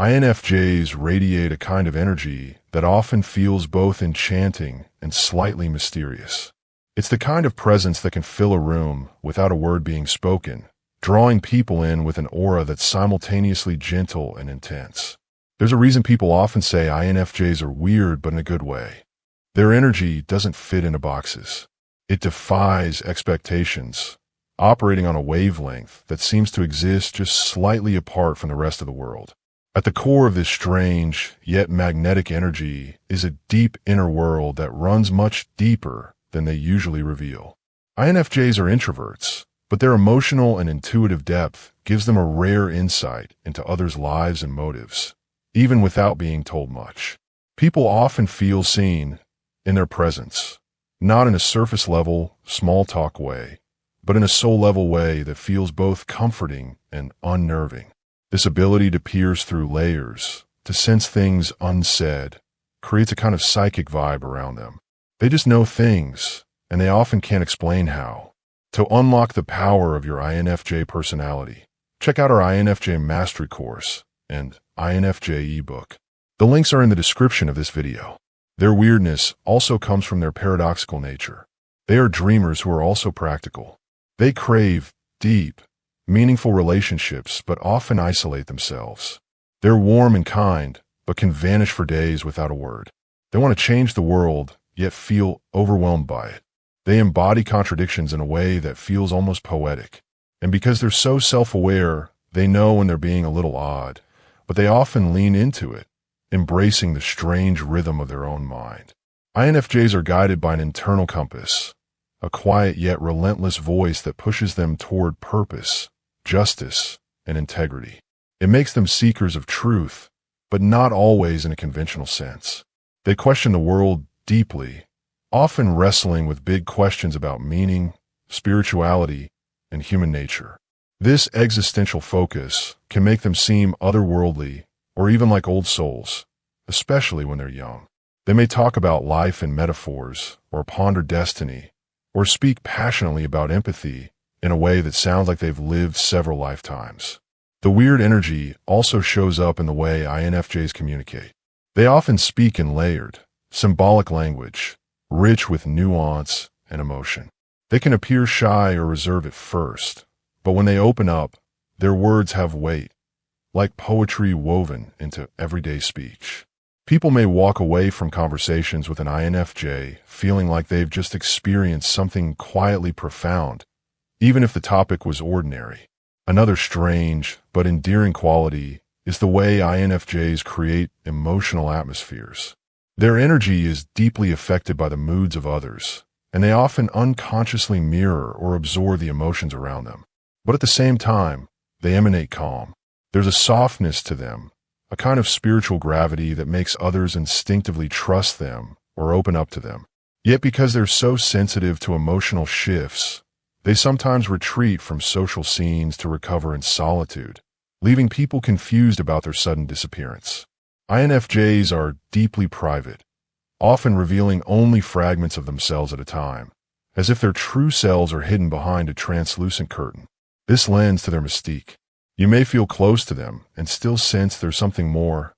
INFJs radiate a kind of energy that often feels both enchanting and slightly mysterious. It's the kind of presence that can fill a room without a word being spoken, drawing people in with an aura that's simultaneously gentle and intense. There's a reason people often say INFJs are weird, but in a good way. Their energy doesn't fit into boxes. It defies expectations, operating on a wavelength that seems to exist just slightly apart from the rest of the world. At the core of this strange, yet magnetic energy is a deep inner world that runs much deeper than they usually reveal. INFJs are introverts, but their emotional and intuitive depth gives them a rare insight into others' lives and motives, even without being told much. People often feel seen in their presence, not in a surface-level, small-talk way, but in a soul-level way that feels both comforting and unnerving. This ability to pierce through layers, to sense things unsaid, creates a kind of psychic vibe around them. They just know things, and they often can't explain how. To unlock the power of your INFJ personality, check out our INFJ Mastery course and INFJ ebook. The links are in the description of this video. Their weirdness also comes from their paradoxical nature. They are dreamers who are also practical. They crave deep, meaningful relationships, but often isolate themselves. They're warm and kind, but can vanish for days without a word. They want to change the world, yet feel overwhelmed by it. They embody contradictions in a way that feels almost poetic. And because they're so self-aware, they know when they're being a little odd, but they often lean into it, embracing the strange rhythm of their own mind. INFJs are guided by an internal compass, a quiet yet relentless voice that pushes them toward purpose, justice, and integrity. It makes them seekers of truth, but not always in a conventional sense. They question the world deeply, often wrestling with big questions about meaning, spirituality, and human nature. This existential focus can make them seem otherworldly or even like old souls, especially when they're young. They may talk about life in metaphors, or ponder destiny, or speak passionately about empathy in a way that sounds like they've lived several lifetimes. The weird energy also shows up in the way INFJs communicate. They often speak in layered, symbolic language, rich with nuance and emotion. They can appear shy or reserved at first, but when they open up, their words have weight, like poetry woven into everyday speech. People may walk away from conversations with an INFJ feeling like they've just experienced something quietly profound, even if the topic was ordinary. Another strange but endearing quality is the way INFJs create emotional atmospheres. Their energy is deeply affected by the moods of others, and they often unconsciously mirror or absorb the emotions around them. But at the same time, they emanate calm. There's a softness to them, a kind of spiritual gravity that makes others instinctively trust them or open up to them. Yet because they're so sensitive to emotional shifts, they sometimes retreat from social scenes to recover in solitude, leaving people confused about their sudden disappearance. INFJs are deeply private, often revealing only fragments of themselves at a time, as if their true selves are hidden behind a translucent curtain. This lends to their mystique. You may feel close to them and still sense there's something more,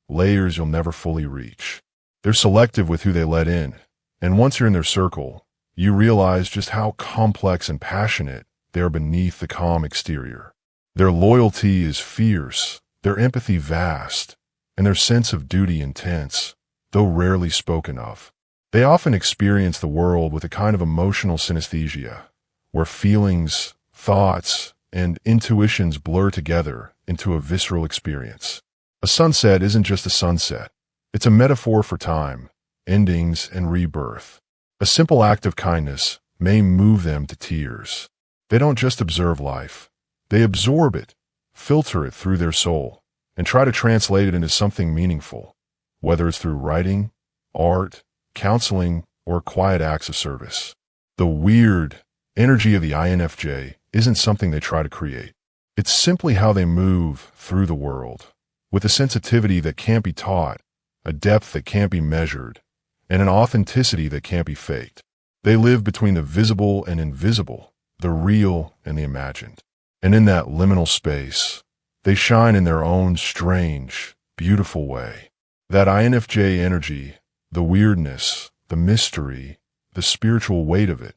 layers you'll never fully reach. They're selective with who they let in, and once you're in their circle, you realize just how complex and passionate they are beneath the calm exterior. Their loyalty is fierce, their empathy vast, and their sense of duty intense, though rarely spoken of. They often experience the world with a kind of emotional synesthesia, where feelings, thoughts, and intuitions blur together into a visceral experience. A sunset isn't just a sunset. It's a metaphor for time, endings, and rebirth. A simple act of kindness may move them to tears. They don't just observe life. They absorb it, filter it through their soul, and try to translate it into something meaningful, whether it's through writing, art, counseling, or quiet acts of service. The weird energy of the INFJ isn't something they try to create. It's simply how they move through the world, with a sensitivity that can't be taught, a depth that can't be measured, and an authenticity that can't be faked. They live between the visible and invisible, the real and the imagined. And in that liminal space, They shine in their own strange, beautiful way. That INFJ energy, the weirdness, the mystery, the spiritual weight of it,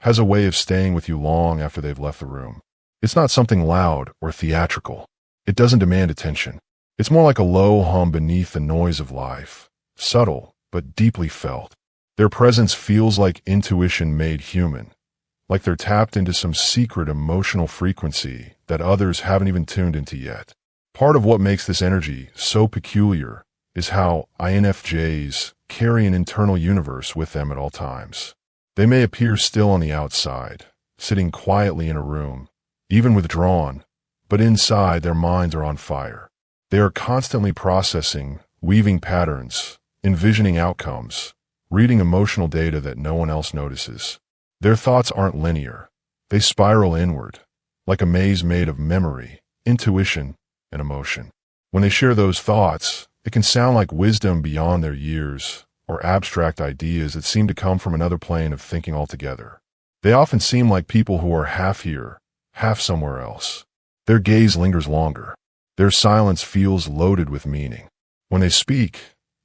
has a way of staying with you long after they've left the room. It's not something loud or theatrical. It doesn't demand attention. It's more like a low hum beneath the noise of life, subtle but deeply felt. Their presence feels like intuition made human, like they're tapped into some secret emotional frequency that others haven't even tuned into yet. Part of what makes this energy so peculiar is how INFJs carry an internal universe with them at all times. They may appear still on the outside, sitting quietly in a room, even withdrawn, but inside their minds are on fire. They are constantly processing, weaving patterns, envisioning outcomes, reading emotional data that no one else notices. Their thoughts aren't linear. They spiral inward, like a maze made of memory, intuition, and emotion. When they share those thoughts, it can sound like wisdom beyond their years, or abstract ideas that seem to come from another plane of thinking altogether. They often seem like people who are half here, half somewhere else. Their gaze lingers longer. Their silence feels loaded with meaning. When they speak,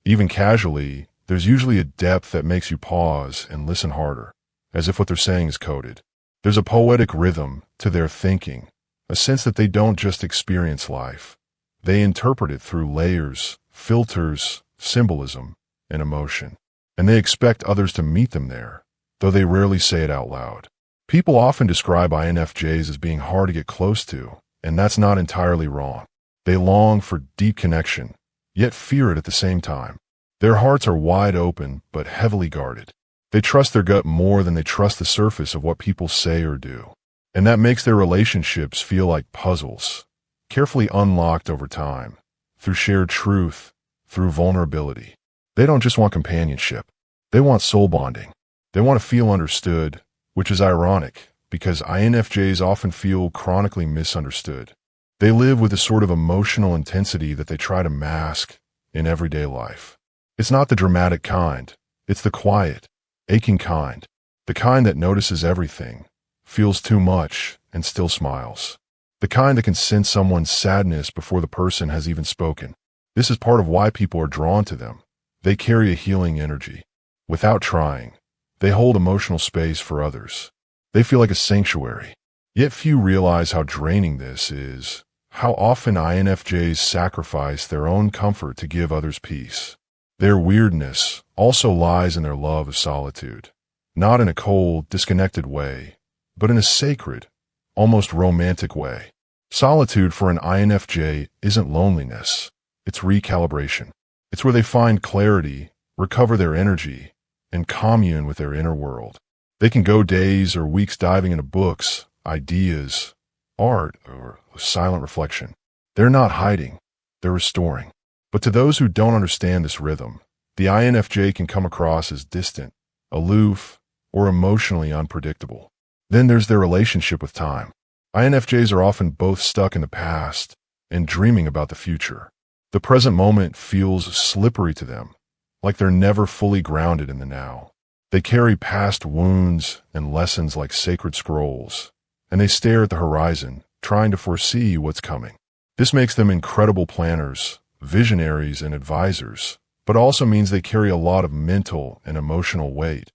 even casually, there's usually a depth that makes you pause and listen harder, as if what they're saying is coded. There's a poetic rhythm to their thinking, a sense that they don't just experience life. They interpret it through layers, filters, symbolism, and emotion. And they expect others to meet them there, though they rarely say it out loud. People often describe INFJs as being hard to get close to, and that's not entirely wrong. They long for deep connection, yet fear it at the same time. Their hearts are wide open, but heavily guarded. They trust their gut more than they trust the surface of what people say or do. And that makes their relationships feel like puzzles, carefully unlocked over time, through shared truth, through vulnerability. They don't just want companionship. They want soul bonding. They want to feel understood, which is ironic, because INFJs often feel chronically misunderstood. They live with a sort of emotional intensity that they try to mask in everyday life. It's not the dramatic kind. It's the quiet, aching kind. The kind that notices everything, feels too much, and still smiles. The kind that can sense someone's sadness before the person has even spoken. This is part of why people are drawn to them. They carry a healing energy. Without trying, they hold emotional space for others. They feel like a sanctuary. Yet few realize how draining this is, how often INFJs sacrifice their own comfort to give others peace. Their weirdness also lies in their love of solitude, not in a cold, disconnected way, but in a sacred, almost romantic way. Solitude for an INFJ isn't loneliness, it's recalibration. It's where they find clarity, recover their energy, and commune with their inner world. They can go days or weeks diving into books, ideas, art, or silent reflection. They're not hiding, they're restoring. But to those who don't understand this rhythm, the INFJ can come across as distant, aloof, or emotionally unpredictable. Then there's their relationship with time. INFJs are often both stuck in the past and dreaming about the future. The present moment feels slippery to them, like they're never fully grounded in the now. They carry past wounds and lessons like sacred scrolls, and they stare at the horizon, trying to foresee what's coming. This makes them incredible planners, visionaries, and advisors, but also means they carry a lot of mental and emotional weight,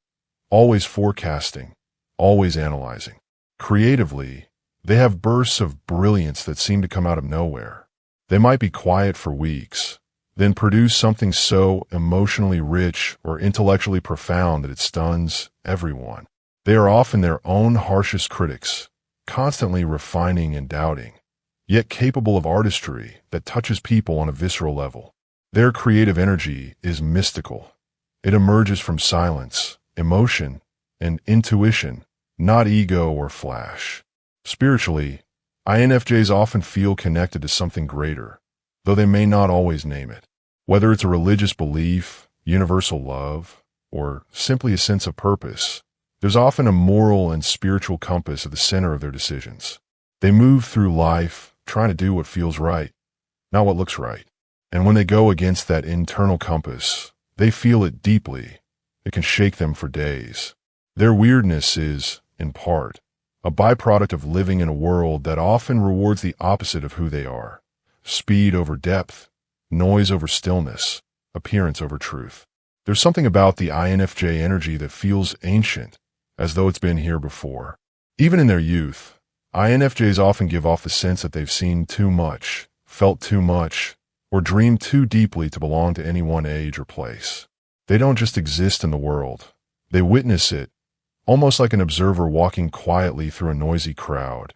always forecasting, always analyzing. Creatively, they have bursts of brilliance that seem to come out of nowhere. They might be quiet for weeks, then produce something so emotionally rich or intellectually profound that it stuns everyone. They are often their own harshest critics, constantly refining and doubting, yet capable of artistry that touches people on a visceral level. Their creative energy is mystical. It emerges from silence, emotion, and intuition, not ego or flash. Spiritually, INFJs often feel connected to something greater, though they may not always name it. Whether it's a religious belief, universal love, or simply a sense of purpose, there's often a moral and spiritual compass at the center of their decisions. They move through life trying to do what feels right, not what looks right. And when they go against that internal compass, they feel it deeply. It can shake them for days. Their weirdness is, in part, a byproduct of living in a world that often rewards the opposite of who they are. speed over depth, noise over stillness, appearance over truth. There's something about the INFJ energy that feels ancient, as though it's been here before. Even in their youth, INFJs often give off the sense that they've seen too much, felt too much, or dreamed too deeply to belong to any one age or place. They don't just exist in the world. They witness it, almost like an observer walking quietly through a noisy crowd,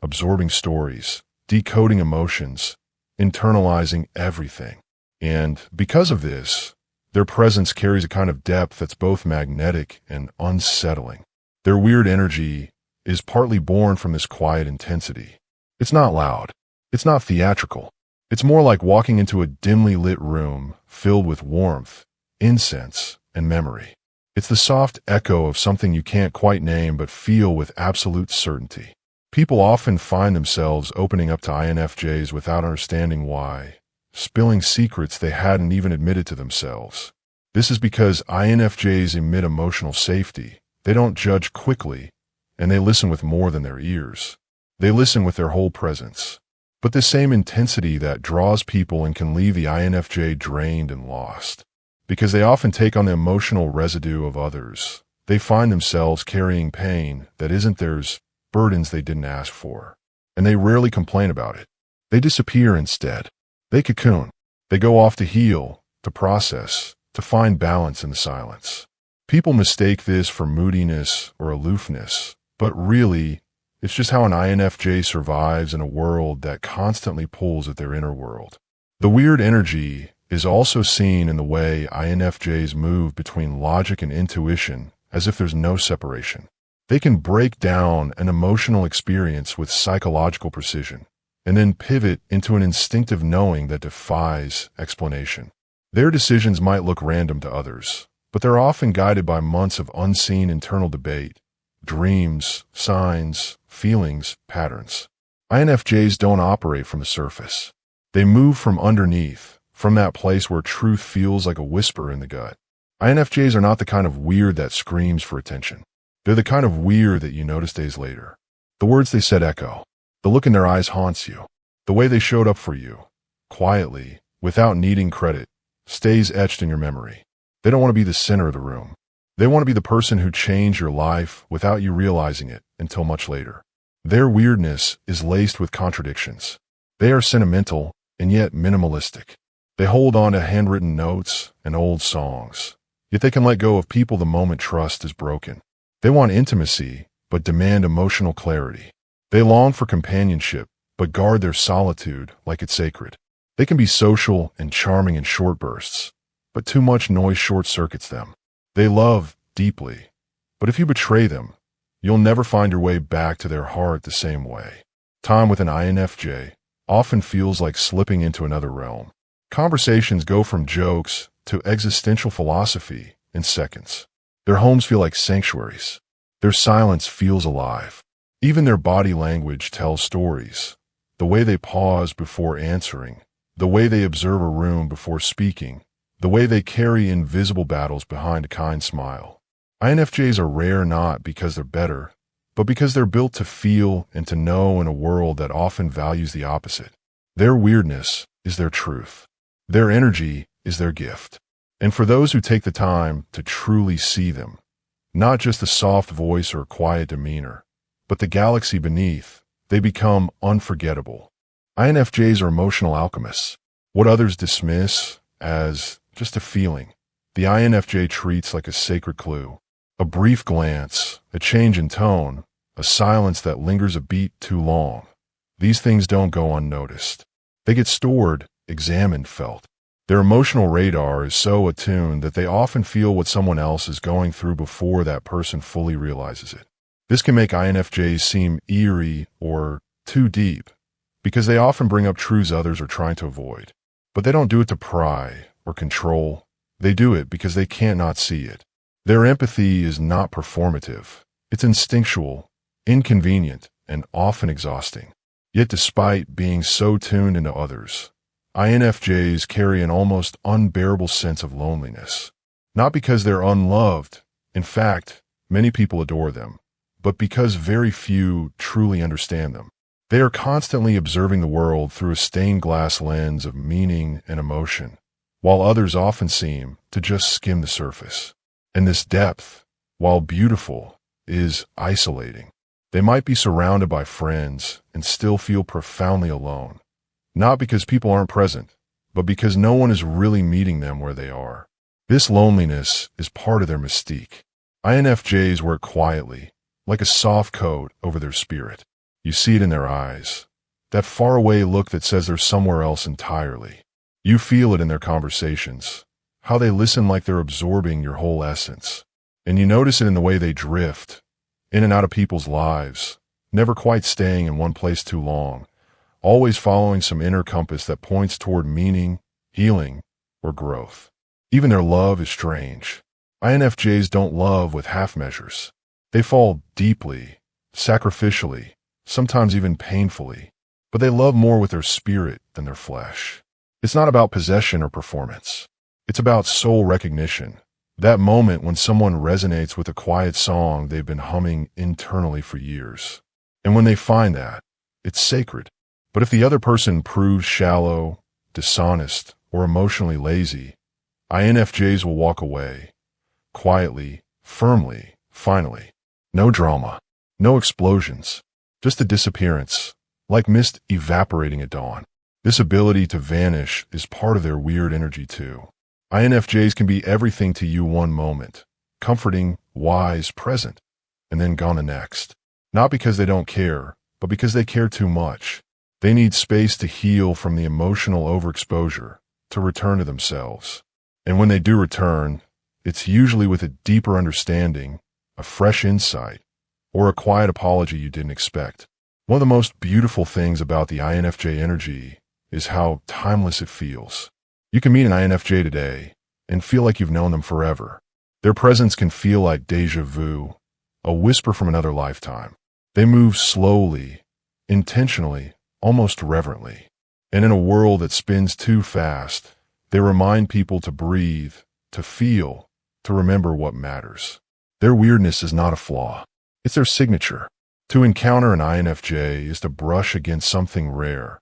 absorbing stories, decoding emotions, internalizing everything. And because of this, their presence carries a kind of depth that's both magnetic and unsettling. Their weird energy is partly born from this quiet intensity. It's not loud. It's not theatrical. It's more like walking into a dimly lit room filled with warmth, incense, and memory. It's the soft echo of something you can't quite name but feel with absolute certainty. People often find themselves opening up to INFJs without understanding why, spilling secrets they hadn't even admitted to themselves. This is because INFJs emit emotional safety. They don't judge quickly, and they listen with more than their ears. They listen with their whole presence. But the same intensity that draws people and can leave the INFJ drained and lost. Because they often take on the emotional residue of others. They find themselves carrying pain that isn't theirs, burdens they didn't ask for. And they rarely complain about it. They disappear instead. They cocoon. They go off to heal, to process, to find balance in the silence. People mistake this for moodiness or aloofness, but really, it's just how an INFJ survives in a world that constantly pulls at their inner world. The weird energy is also seen in the way INFJs move between logic and intuition as if there's no separation. They can break down an emotional experience with psychological precision and then pivot into an instinctive knowing that defies explanation. Their decisions might look random to others, but they're often guided by months of unseen internal debate, dreams, signs, feelings, patterns. INFJs don't operate from the surface. They move from underneath, from that place where truth feels like a whisper in the gut. INFJs are not the kind of weird that screams for attention. They're the kind of weird that you notice days later. The words they said echo. The look in their eyes haunts you. The way they showed up for you, quietly, without needing credit, stays etched in your memory. They don't want to be the center of the room. They want to be the person who changed your life without you realizing it until much later. Their weirdness is laced with contradictions. They are sentimental and yet minimalistic. They hold on to handwritten notes and old songs, yet they can let go of people the moment trust is broken. They want intimacy, but demand emotional clarity. They long for companionship, but guard their solitude like it's sacred. They can be social and charming in short bursts, but too much noise short-circuits them. They love deeply, but if you betray them, you'll never find your way back to their heart the same way. Time with an INFJ often feels like slipping into another realm. Conversations go from jokes to existential philosophy in seconds. Their homes feel like sanctuaries. Their silence feels alive. Even their body language tells stories. The way they pause before answering, the way they observe a room before speaking, the way they carry invisible battles behind a kind smile. INFJs are rare not because they're better, but because they're built to feel and to know in a world that often values the opposite. Their weirdness is their truth. Their energy is their gift. And for those who take the time to truly see them, not just the soft voice or quiet demeanor, but the galaxy beneath, they become unforgettable. INFJs are emotional alchemists. What others dismiss as just a feeling, the INFJ treats like a sacred clue. A brief glance, a change in tone, a silence that lingers a beat too long. These things don't go unnoticed. They get stored, examined, felt. Their emotional radar is so attuned that they often feel what someone else is going through before that person fully realizes it. This can make INFJs seem eerie or too deep, because they often bring up truths others are trying to avoid. But they don't do it to pry or control. They do it because they can't not see it. Their empathy is not performative. It's instinctual, inconvenient, and often exhausting. Yet despite being so tuned into others, INFJs carry an almost unbearable sense of loneliness. Not because they're unloved, in fact, many people adore them, but because very few truly understand them. They are constantly observing the world through a stained glass lens of meaning and emotion, while others often seem to just skim the surface. And this depth, while beautiful, is isolating. They might be surrounded by friends and still feel profoundly alone, not because people aren't present, but because no one is really meeting them where they are. This loneliness is part of their mystique. INFJs wear it quietly, like a soft coat over their spirit. You see it in their eyes, that faraway look that says they're somewhere else entirely. You feel it in their conversations, how they listen like they're absorbing your whole essence. And you notice it in the way they drift, in and out of people's lives, never quite staying in one place too long, always following some inner compass that points toward meaning, healing, or growth. Even their love is strange. INFJs don't love with half measures. They fall deeply, sacrificially, sometimes even painfully, but they love more with their spirit than their flesh. It's not about possession or performance. It's about soul recognition, that moment when someone resonates with a quiet song they've been humming internally for years. And when they find that, it's sacred. But if the other person proves shallow, dishonest, or emotionally lazy, INFJs will walk away, quietly, firmly, finally. No drama, no explosions, just a disappearance, like mist evaporating at dawn. This ability to vanish is part of their weird energy too. INFJs can be everything to you one moment, comforting, wise, present, and then gone the next. Not because they don't care, but because they care too much. They need space to heal from the emotional overexposure, to return to themselves. And when they do return, it's usually with a deeper understanding, a fresh insight, or a quiet apology you didn't expect. One of the most beautiful things about the INFJ energy is how timeless it feels. You can meet an INFJ today and feel like you've known them forever. Their presence can feel like déjà vu, a whisper from another lifetime. They move slowly, intentionally, almost reverently. And in a world that spins too fast, they remind people to breathe, to feel, to remember what matters. Their weirdness is not a flaw. It's their signature. To encounter an INFJ is to brush against something rare,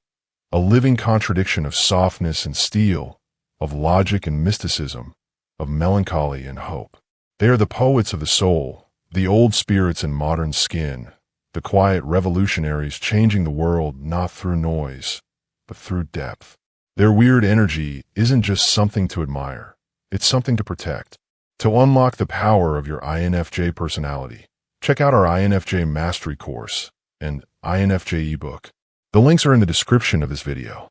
a living contradiction of softness and steel, of logic and mysticism, of melancholy and hope. They are the poets of the soul, the old spirits in modern skin, the quiet revolutionaries changing the world not through noise, but through depth. Their weird energy isn't just something to admire, it's something to protect. To unlock the power of your INFJ personality, check out our INFJ Mastery course and INFJ ebook. The links are in the description of this video.